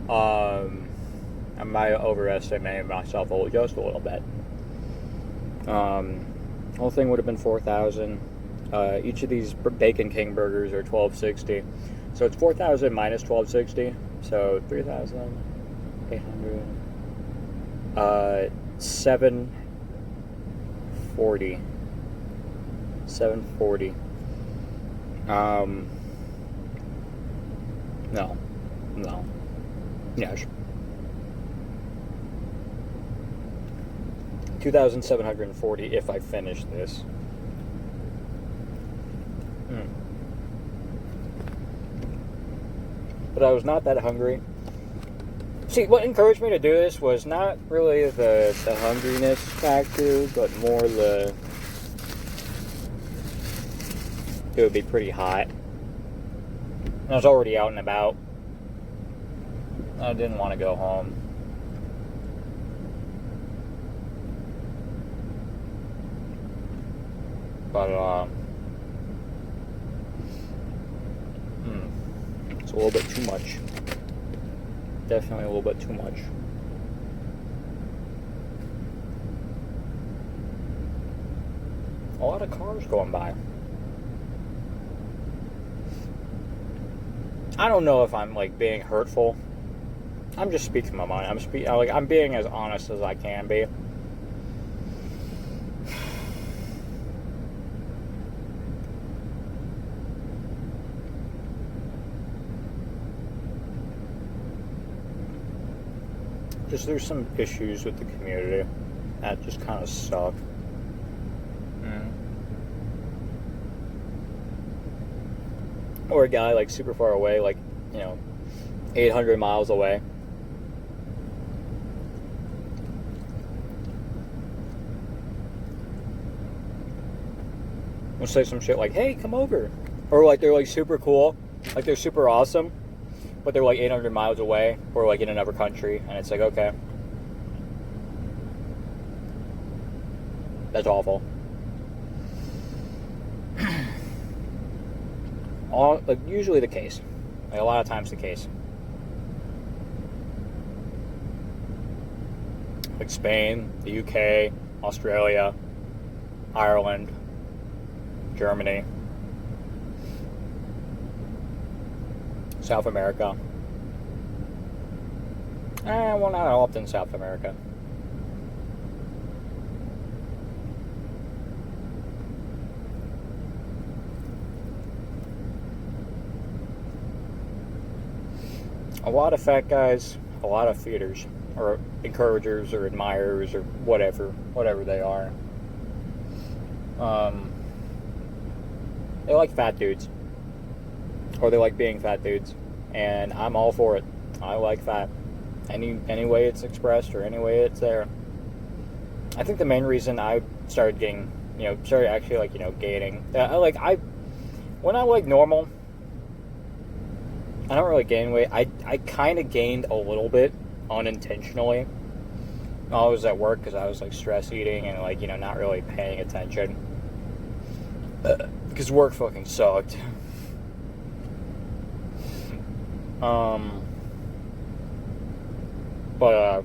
I might overestimate myself just a little bit. Whole thing would have been 4,000. Each of these Bacon King burgers are $12.60, so it's 4,000 minus $12.60, so 3,800. 740. 740. No. Yes. 2,740 if I finish this. But I was not that hungry. See, what encouraged me to do this was not really the hungriness factor, but more it would be pretty hot. I was already out and about. I didn't want to go home. But, it's a little bit too much. Definitely a little bit too much. A lot of cars going by. I don't know if I'm like being hurtful. I'm just speaking my mind. I'm being as honest as I can be. Just there's some issues with the community that just kind of suck. Or a guy like super far away, like 800 miles away. Will say some shit like, "Hey, come over," or like they're like super cool, like they're super awesome, but they're like 800 miles away or like in another country, and it's like, okay, that's awful. Usually the case, like a lot of times the case. Like Spain, the UK, Australia, Ireland, Germany, South America. Well, not often South America. A lot of fat guys, a lot of feeders, or encouragers, or admirers, or whatever they are. They like fat dudes, or they like being fat dudes, and I'm all for it. I like fat, any way it's expressed or any way it's there. I think the main reason I started getting, started actually gaining. When I like normal, I don't really gain weight. I kind of gained a little bit unintentionally. I was at work because I was like stress eating and not really paying attention. Because work fucking sucked. But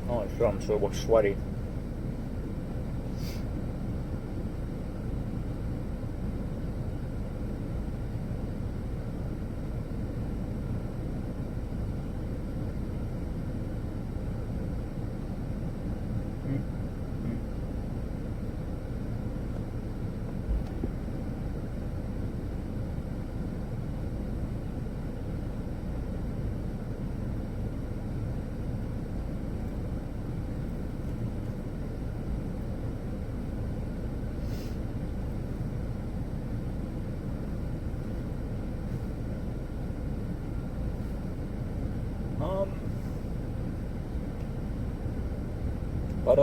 oh shit, I'm so sweaty. But I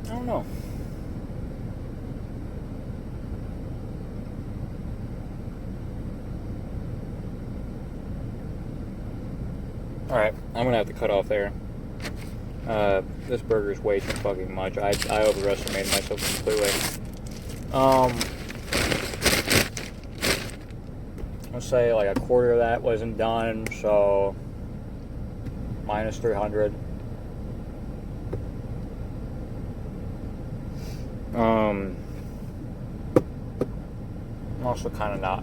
don't know. Alright, I'm gonna have to cut off there. This burger is way too fucking much. I overestimated myself completely. Let's say like a quarter of that wasn't done, so minus 300. I'm also kind of not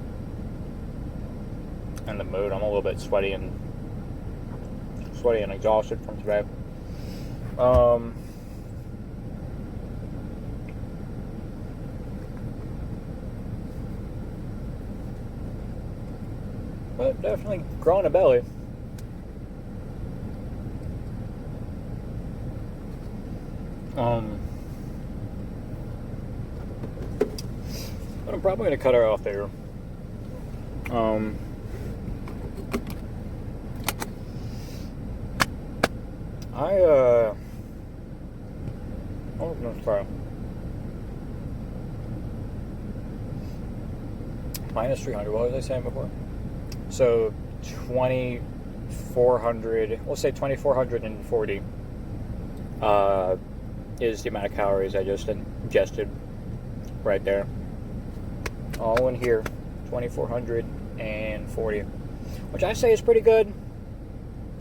in the mood. I'm a little bit sweaty and exhausted from today. But definitely growing a belly. But I'm probably going to cut her off there. Oh, no, sorry. Minus 300, what was I saying before? So, 2,400, we'll say 2,440 is the amount of calories I just ingested right there. All in here, 2,440, which I say is pretty good.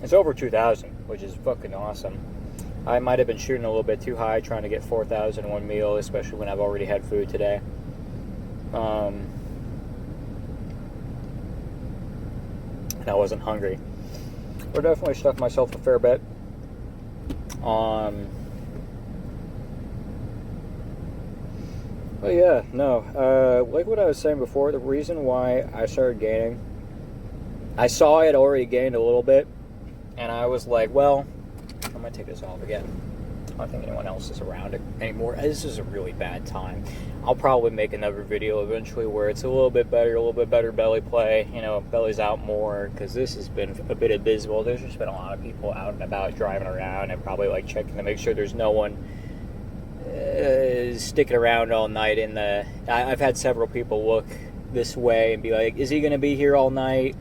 It's over 2,000, which is fucking awesome. I might have been shooting a little bit too high trying to get 4,000 in one meal, especially when I've already had food today. And I wasn't hungry. But definitely stuffed myself a fair bit. But yeah, no. Like what I was saying before, the reason why I started gaining, I saw I had already gained a little bit, and I was like, well, I'm going to take this off again. I don't think anyone else is around it anymore. This is a really bad time. I'll probably make another video eventually where it's a little bit better belly play. You know, belly's out more, because this has been a bit abysmal. There's just been a lot of people out and about driving around and probably like checking to make sure there's no one sticking around all night in the... I've had several people look this way and be like, is he going to be here all night?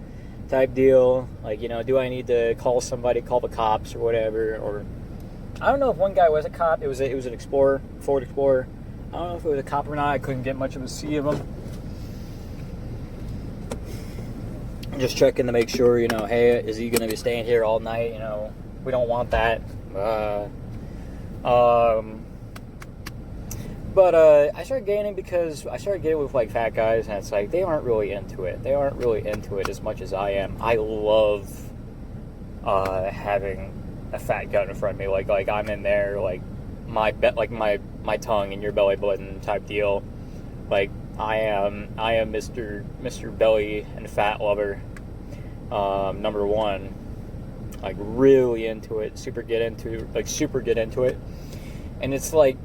Type deal. Like, you know, do I need to call somebody, call the cops or whatever? Or I don't know if one guy was a cop. It was an Explorer, Ford Explorer. I don't know if it was a cop or not. I couldn't get much of a see of him. Just checking to make sure, you know, hey, is he going to be staying here all night? You know, we don't want that. But I started gaining because I started getting with like fat guys, and it's like they aren't really into it. They aren't really into it as much as I am. I love having a fat gut in front of me. Like I'm in there, like my tongue in your belly button type deal. Like I am Mr. Belly and Fat Lover, number one. Like really into it, super get into it, and it's like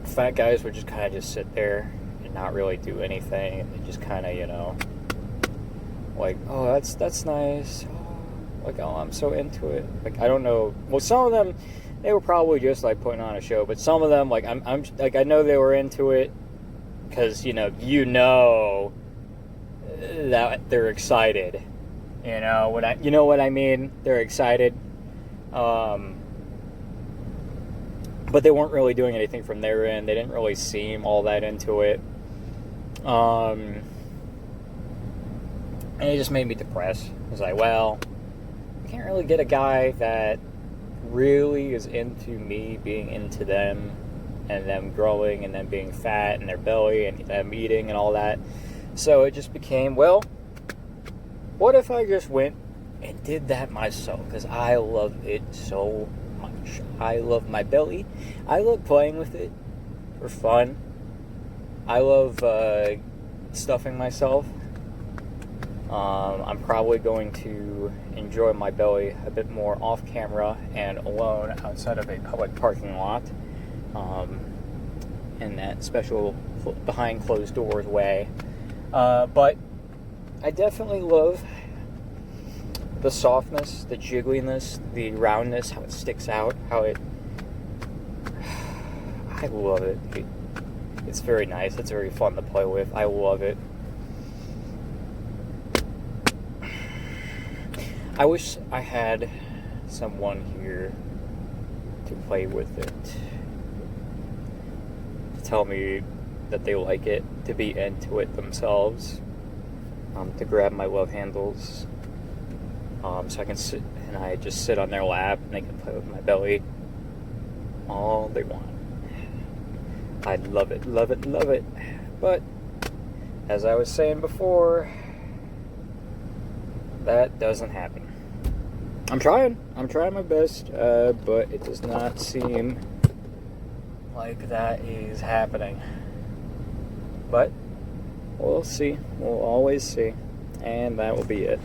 fat guys would just kind of just sit there and not really do anything, and they just kind of, you know, like, oh, that's nice. Oh, like, oh, I'm so into it. Like, I don't know. Well, some of them, they were probably just like putting on a show, but some of them, like, I'm like, I know they were into it because you know that they're excited. You know what I mean? They're excited. But they weren't really doing anything from their end. They didn't really seem all that into it. And it just made me depressed. I was like, well, I can't really get a guy that really is into me being into them, and them growing, and them being fat, and their belly, and them eating, and all that. So it just became, well, what if I just went and did that myself? Because I love it so much. I love my belly. I love playing with it for fun. I love stuffing myself. I'm probably going to enjoy my belly a bit more off camera and alone outside of a public parking lot, in that special behind closed doors way. But I definitely love the softness, the jiggliness, the roundness, how it sticks out, I love it. It's very nice. It's very fun to play with. I love it. I wish I had someone here to play with it, to tell me that they like it, to be into it themselves, to grab my love handles, so I can sit and I just sit on their lap and they can play with my belly all they want. I'd love it, love it, love it. But as I was saying before, that doesn't happen. I'm trying my best, but it does not seem like that is happening. But we'll see. We'll always see. And that will be it.